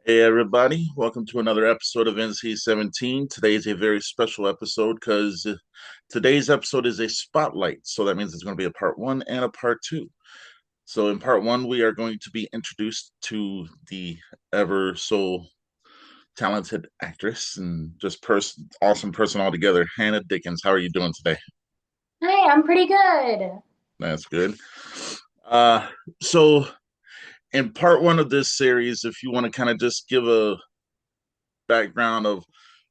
Hey everybody, welcome to another episode of NC-17. Today is a very special episode because today's episode is a spotlight. So that means there's going to be a part one and a part two. So in part one, we are going to be introduced to the ever so talented actress and just awesome person altogether, Hannah Dickens. How are you doing today? Hey, I'm pretty good. That's good. Uh, so in part one of this series, if you want to kind of just give a background of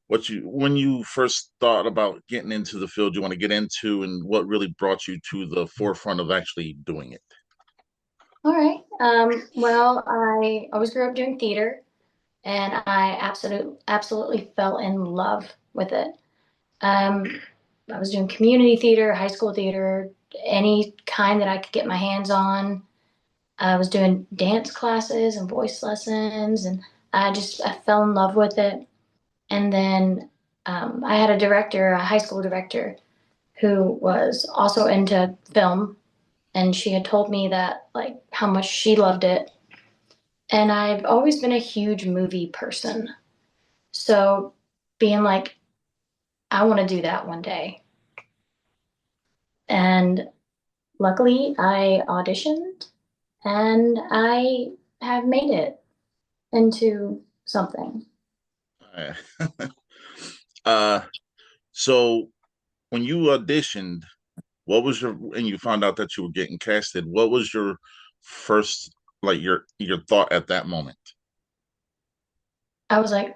what you when you first thought about getting into the field you want to get into and what really brought you to the forefront of actually doing it. All right. Well, I always grew up doing theater and I absolutely fell in love with it. Um, I was doing community theater, high school theater, any kind that I could get my hands on. I was doing dance classes and voice lessons, and I fell in love with it. And then I had a director, a high school director, who was also into film, and she had told me that like how much she loved it. And I've always been a huge movie person. So being like, I want to do that one day. And luckily I auditioned and I have made it into something. uh so when you auditioned, what was your and you found out that you were getting casted, what was your first, like, your thought at that moment? I was like,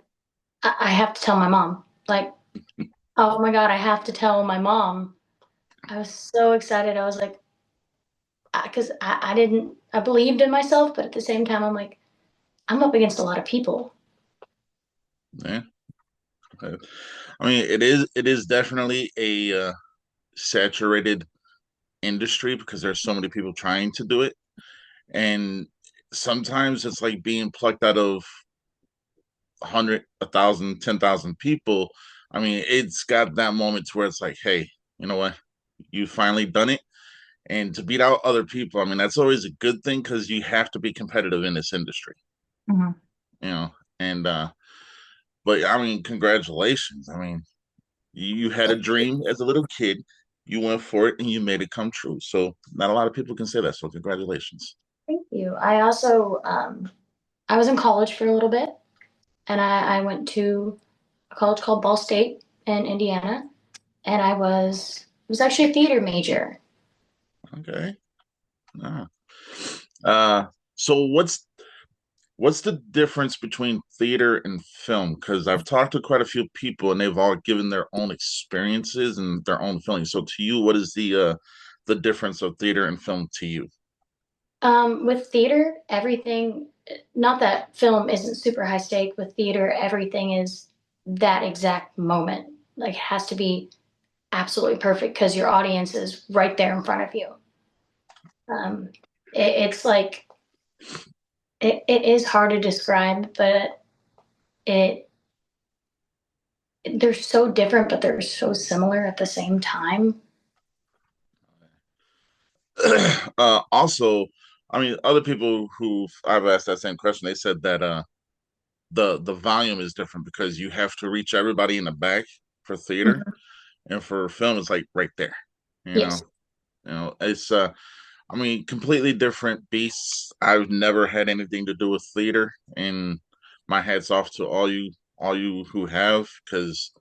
I have to tell my mom. Like, oh my God, I have to tell my mom. I was so excited. I was like, because I didn't, I believed in myself, but at the same time, I'm like, I'm up against a lot of people. Yeah. Okay. I mean, it is definitely a saturated industry because there's so many people trying to do it, and sometimes it's like being plucked out of 100, 1,000, 10,000 people. I mean, it's got that moment where it's like, hey, you know what? You finally done it. And to beat out other people, I mean, that's always a good thing because you have to be competitive in this industry, Mhm. you know. And but I mean, congratulations. I mean, you had a dream as a little kid, you went for it and you made it come true. So not a lot of people can say that. So congratulations. Thank you. I also I was in college for a little bit, and I went to a college called Ball State in Indiana, and I was actually a theater major. Okay. Ah. Uh, so what's the difference between theater and film? Because I've talked to quite a few people, and they've all given their own experiences and their own feelings. So to you, what is the difference of theater and film to you? With theater, everything, not that film isn't super high stake, with theater, everything is that exact moment. Like it has to be absolutely perfect because your audience is right there in front of you. Um, it's like it is hard to describe, but it they're so different, but they're so similar at the same time. Also, I mean, other people who I've asked that same question, they said that the volume is different because you have to reach everybody in the back for theater, Mhm. and for film, it's like right there. You know, Yes. it's I mean, completely different beasts. I've never had anything to do with theater, and my hat's off to all you who have, because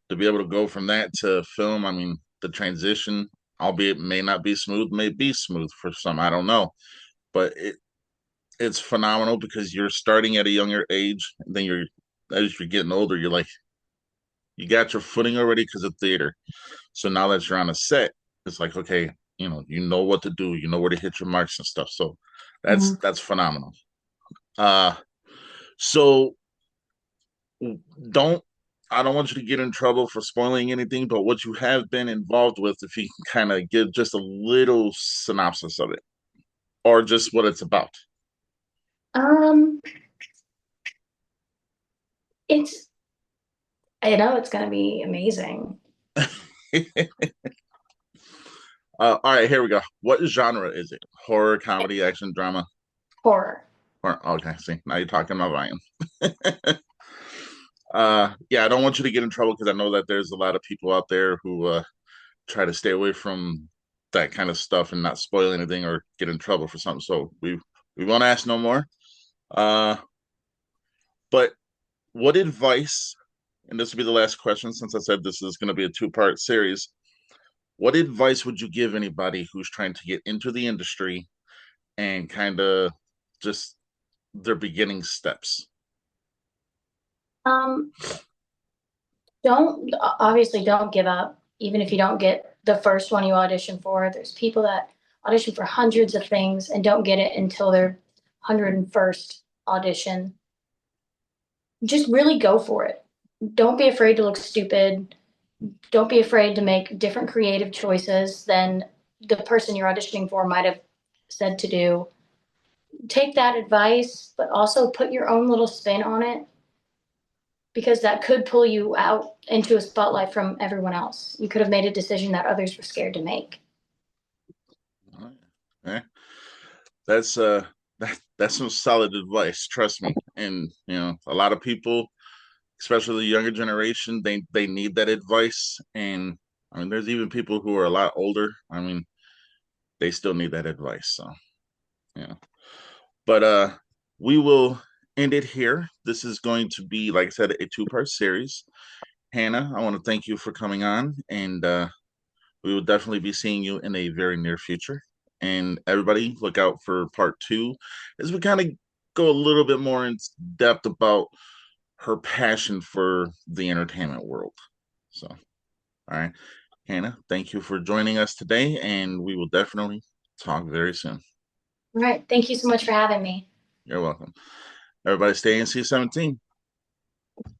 to be able to go from that to film, I mean, the transition, albeit may not be smooth, may be smooth for some, I don't know, but it's phenomenal because you're starting at a younger age, and then as you're getting older, you're like you got your footing already because of theater. So now that you're on a set, it's like, okay, you know what to do, you know where to hit your marks and stuff. So Mhm. that's phenomenal. Uh so don't I don't want you to get in trouble for spoiling anything, but what you have been involved with, if you can kind of give just a little synopsis of it, or just what it's about. Um, it's I know it's gonna be amazing. All right, here we go. What genre is it? Horror, comedy, action, drama? Horror. Or okay, see, now you're talking about volume. Yeah, I don't want you to get in trouble because I know that there's a lot of people out there who try to stay away from that kind of stuff and not spoil anything or get in trouble for something. So we won't ask no more. Uh, but what advice, and this will be the last question since I said this is going to be a two-part series. What advice would you give anybody who's trying to get into the industry and kind of just their beginning steps? Um, don't obviously don't give up, even if you don't get the first one you audition for. There's people that audition for hundreds of things and don't get it until their 101st audition. Just really go for it. Don't be afraid to look stupid. Don't be afraid to make different creative choices than the person you're auditioning for might have said to do. Take that advice, but also put your own little spin on it because that could pull you out into a spotlight from everyone else. You could have made a decision that others were scared to make. Eh, that's that's some solid advice, trust me. And a lot of people, especially the younger generation, they need that advice. And I mean, there's even people who are a lot older. I mean, they still need that advice. So yeah. But we will end it here. This is going to be, like I said, a two-part series. Hannah, I want to thank you for coming on, and we will definitely be seeing you in a very near future. And everybody, look out for part two as we kind of go a little bit more in depth about her passion for the entertainment world. So, all right, Hannah, thank you for joining us today, and we will definitely talk very soon. All right. Thank you so much for having me. You're welcome. Everybody stay NC-17.